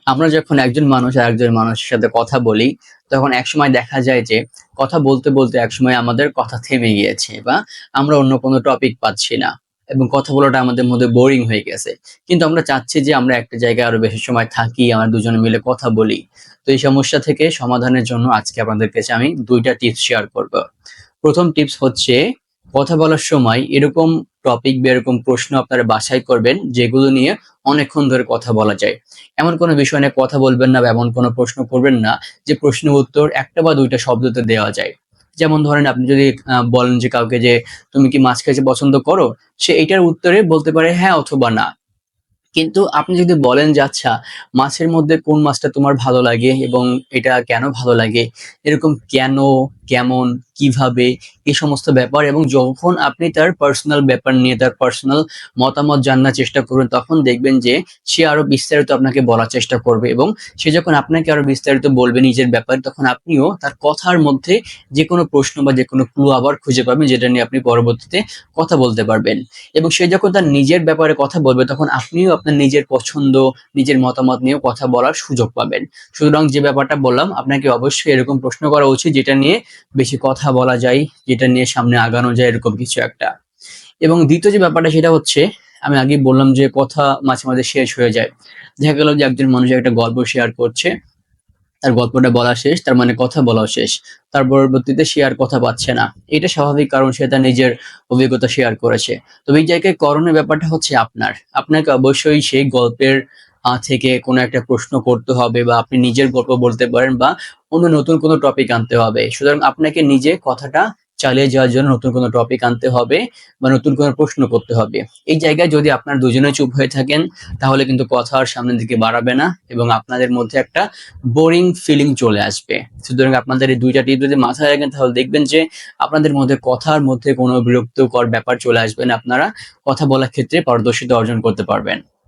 আমরা যখন একজন মানুষ আর একজন মানুষের সাথে কথা বলি, তখন একসময় দেখা যায় যে কথা বলতে, বলতে একসময় আমাদের কথা থেমে গিয়েছে বা আমরা অন্য কোনো টপিক পাচ্ছি না এবং কথা বলাটা আমাদের মধ্যে বোরিং হয়ে গেছে। কিন্তু আমরা চাচ্ছি যে আমরা একটা জায়গায় আরো বেশি সময় থাকি, আমরা দুজনে মিলে কথা বলি। তো এই সমস্যা থেকে সমাধানের জন্য আজকে আপনাদের কাছে আমি ২ টা টিপস শেয়ার করব। ১ম টিপস হচ্ছে কথা বলার সময় এরকম টপিক বা এরকম প্রশ্ন আপনারা বাছাই করবেন যেগুলো নিয়ে অনেকক্ষণ ধরে কথা বলা যায়। এমন কোনো বিষয় নিয়ে কথা বলবেন না বা এমন কোনো প্রশ্ন করবেন না যে প্রশ্নের উত্তর ১ টা বা ২ টা শব্দতে দেওয়া যায়। যেমন ধরেন আপনি যদি বলেন যে কাউকে যে, "তুমি কি মাছ খেতে পছন্দ করো?" সে এইটার উত্তরে বলতে পারে হ্যাঁ অথবা না। কিন্তু আপনি যদি বলেন যে আচ্ছা মাছের মধ্যে কোন মাছটা তোমার ভালো লাগে এবং এটা কেন ভালো লাগে? এরকম কেন, কেমন, কিভাবে এই সমস্ত ব্যাপার এবং যখন আপনি তার পার্সোনাল ব্যাপার নিয়ে তার পার্সোনাল মতামত জানার চেষ্টা করবেন তখন দেখবেন যে সে আরো বিস্তারিত আপনাকে বলার চেষ্টা করবে এবং সে যখন আপনাকে আরো বিস্তারিত বলবে নিজের ব্যাপারে তখন আপনিও তার কথার মধ্যে যেকোনো প্রশ্ন বা যেকোনো ক্লু আবার খুঁজে পাবেন যেটা নিয়ে আপনি পরবর্তীতে কথা বলতে পারবেন। এবং সে যখন তার নিজের ব্যাপারে কথা বলবে তখন আপনিও আপনার নিজের পছন্দ, নিজের মতামত নিয়েও কথা বলার সুযোগ পাবেন। সুতরাং যে ব্যাপারটা বললাম আপনাকে অবশ্যই এরকম প্রশ্ন করা উচিত যেটা নিয়ে বেশি কথা বলা যায়, যেটা নিয়ে সামনে আগানো যায় এরকম কিছু একটা। এবং ২য় যে ব্যাপারটা সেটা হচ্ছে আমি আগেই বললাম যে কথা মাঝে, মাঝে শেষ হয়ে যায়। দেখা গেল যে একজন মানুষ একটা গল্প শেয়ার করছে তার গল্পটা বলা শেষ, তার মানে কথা বলাও শেষ। তার পরবর্তীতে সে আর কথা পাচ্ছে না। এটা স্বাভাবিক কারণ সে তার নিজের অভিজ্ঞতা শেয়ার করেছে। তবে এই জায়গায় করণীয় ব্যাপারটা হচ্ছে আপনার। আপনাকে অবশ্যই সেই গল্পের থেকে কোনো একটা প্রশ্ন করতে হবে বা আপনি নিজের গল্প বলতে পারেন বা অন্য নতুন কোনো টপিক আনতে হবে। সুতরাং আপনাকে নিজে কথাটা চালিয়ে যাওয়ার জন্য নতুন কোনো টপিক আনতে হবে বা নতুন কোনো প্রশ্ন করতে হবে। এই জায়গায় যদি আপনারা দুজনে চুপ হয়ে থাকেন তাহলে কিন্তু কথা আর সামনের দিকে বাড়াবে না এবং আপনাদের মধ্যে একটা বোরিং ফিলিং চলে আসবে। সুতরাং আপনাদের এই ২ টা টিপ যদি মাথায় রাখেন তাহলে দেখবেন যে আপনাদের মধ্যে কথার মধ্যে কোনো বিরক্তকর ব্যাপার চলে আসবে না। আপনারা কথা বলার ক্ষেত্রে পারদর্শিতা অর্জন করতে পারবেন।